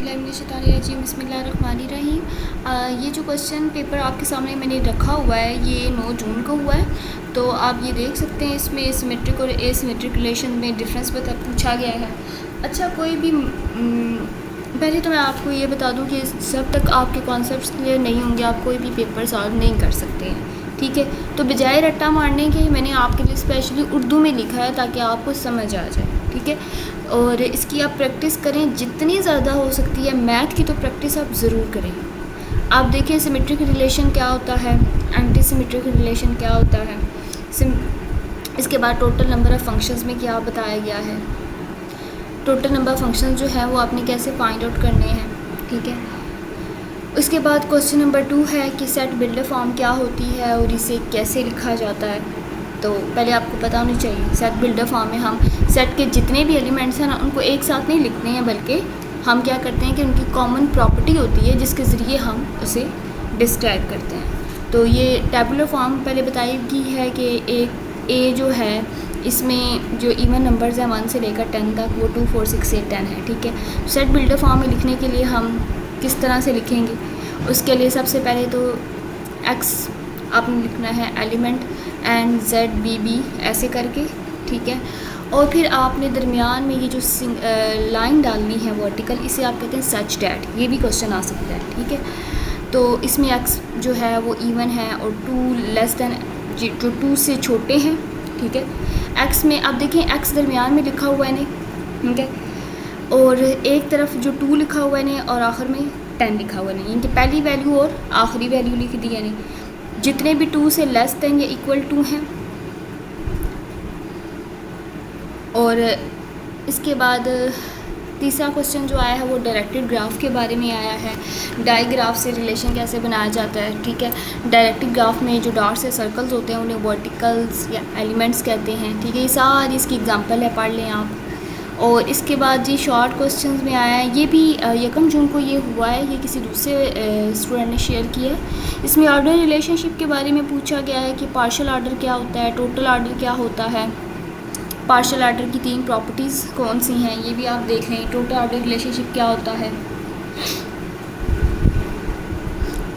औज़ुबिल्लाहिमिनश्शैतानिर्रजीम बिस्मिल्लाहिर्रहमानिर्रहीम। ये जो क्वेश्चन पेपर आपके सामने मैंने रखा हुआ है ये 9 जून को हुआ है। तो आप ये देख सकते हैं इसमें सिमेट्रिक और एसिमेट्रिक रिलेशन में डिफरेंस पूछा गया है। अच्छा, कोई भी पहले तो मैं आपको ये बता दूं कि जब तक आपके कॉन्सेप्ट्स क्लियर नहीं होंगे आप कोई भी पेपर सॉल्व नहीं कर सकते हैं, ठीक है। तो बजाय रट्टा मारने के मैंने आपके लिए स्पेशली उर्दू में लिखा है ताकि आपको समझ आ जाए, ठीक है। और इसकी आप प्रैक्टिस करें जितनी ज़्यादा हो सकती है। मैथ की तो प्रैक्टिस आप ज़रूर करें। आप देखें सिमेट्रिक रिलेशन क्या होता है, एंटी सिमेट्रिक रिलेशन क्या होता है। इसके बाद टोटल नंबर ऑफ़ फंक्शंस में क्या बताया गया है, टोटल नंबर ऑफ़ फंक्शंस जो है वो आपने कैसे फाइंड आउट करने हैं, ठीक है। उसके बाद क्वेश्चन नंबर 2 है कि सेट बिल्डर फॉर्म क्या होती है और इसे कैसे लिखा जाता है। तो पहले आपको पता होनी चाहिए सेट बिल्डर फॉर्म में हम सेट के जितने भी एलिमेंट्स हैं ना उनको एक साथ नहीं लिखते हैं, बल्कि हम क्या करते हैं कि उनकी कॉमन प्रॉपर्टी होती है जिसके ज़रिए हम उसे डिस्क्राइब करते हैं। तो ये टेबुलर फॉर्म पहले बताई गई है कि एक ए जो है इसमें जो इवन नंबर्स हैं 1 से लेकर 10 तक वो 2 4 6 8 10 है, ठीक है। सेट बिल्डर फॉर्म में लिखने के लिए हम किस तरह से लिखेंगे, उसके लिए सबसे पहले तो एक्स आपने लिखना है element and z b b ऐसे करके, ठीक है। और फिर आपने दरमियान में ये जो लाइन डालनी है वर्टिकल, इसे आप कहते हैं सच डैट। ये भी क्वेश्चन आ सकता है, ठीक है। तो इसमें एक्स जो है वो इवन है और 2 लेस दैन जो 2 से छोटे हैं, ठीक है। एक्स में आप देखें एक्स दरमियान में लिखा हुआ है नहीं, ठीक है। और एक तरफ जो 2 लिखा हुआ है नहीं और आखिर में 10 लिखा हुआ नहीं, इनकी पहली वैल्यू और आखिरी वैल्यू लिख दी है नहीं। जितने भी 2 से लेस दैन या इक्वल टू हैं। और इसके बाद तीसरा क्वेश्चन जो आया है वो डायरेक्टेड ग्राफ के बारे में आया है। डायग्राफ से रिलेशन कैसे बनाया जाता है, ठीक है। डायरेक्टेड ग्राफ में जो डॉट्स या सर्कल्स होते हैं उन्हें वर्टिकल्स या एलिमेंट्स कहते हैं, ठीक है। ये सारी इसकी एग्जांपल है, पढ़ लें आप। और इसके बाद ये शॉर्ट क्वेश्चंस में आया है, ये भी 1 जून को ये हुआ है, ये किसी दूसरे स्टूडेंट ने शेयर किया है। इसमें ऑर्डर रिलेशनशिप के बारे में पूछा गया है कि पार्शियल ऑर्डर क्या होता है, टोटल ऑर्डर क्या होता है, पार्शियल ऑर्डर की 3 प्रॉपर्टीज़ कौन सी हैं, ये भी आप देख लें। टोटल ऑर्डर रिलेशनशिप क्या होता है,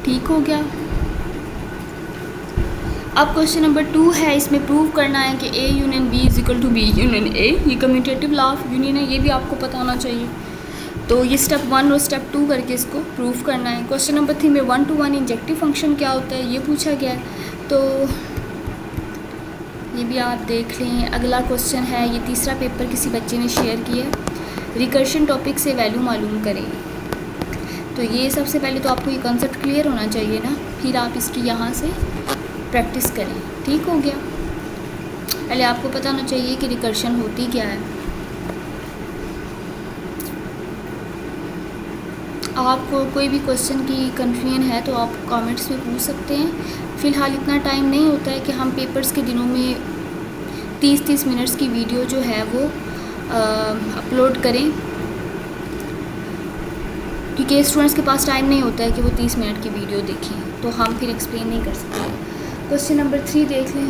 ठीक हो गया। अब क्वेश्चन नंबर 2 है, इसमें प्रूव करना है कि A union B is equal to B union A. ये कम्यूटेटिव लॉ ऑफ यूनियन है, ये भी आपको पता होना चाहिए। तो ये स्टेप 1 और स्टेप 2 करके इसको प्रूव करना है। क्वेश्चन नंबर 3 में 1 to 1 इंजेक्टिव फंक्शन क्या होता है ये पूछा गया है, तो ये भी आप देख लें। अगला क्वेश्चन है, ये तीसरा पेपर किसी बच्चे ने शेयर किया है, रिकर्शन टॉपिक से वैल्यू मालूम करें। तो ये सबसे पहले तो आपको ये कॉन्सेप्ट क्लियर होना चाहिए ना, फिर आप इसकी यहाँ से प्रैक्टिस करें, ठीक हो गया। पहले आपको पता होना चाहिए कि रिकर्शन होती क्या है। आपको कोई भी क्वेश्चन की कन्फ्यूजन है तो आप कमेंट्स में पूछ सकते हैं। फ़िलहाल इतना टाइम नहीं होता है कि हम पेपर्स के दिनों में 30-30 मिनट्स की वीडियो जो है वो अपलोड करें, क्योंकि स्टूडेंट्स के पास टाइम नहीं होता है कि वो 30 मिनट की वीडियो देखें, तो हम फिर एक्सप्लेन नहीं कर सकते। क्वेश्चन नंबर 3 देख लें।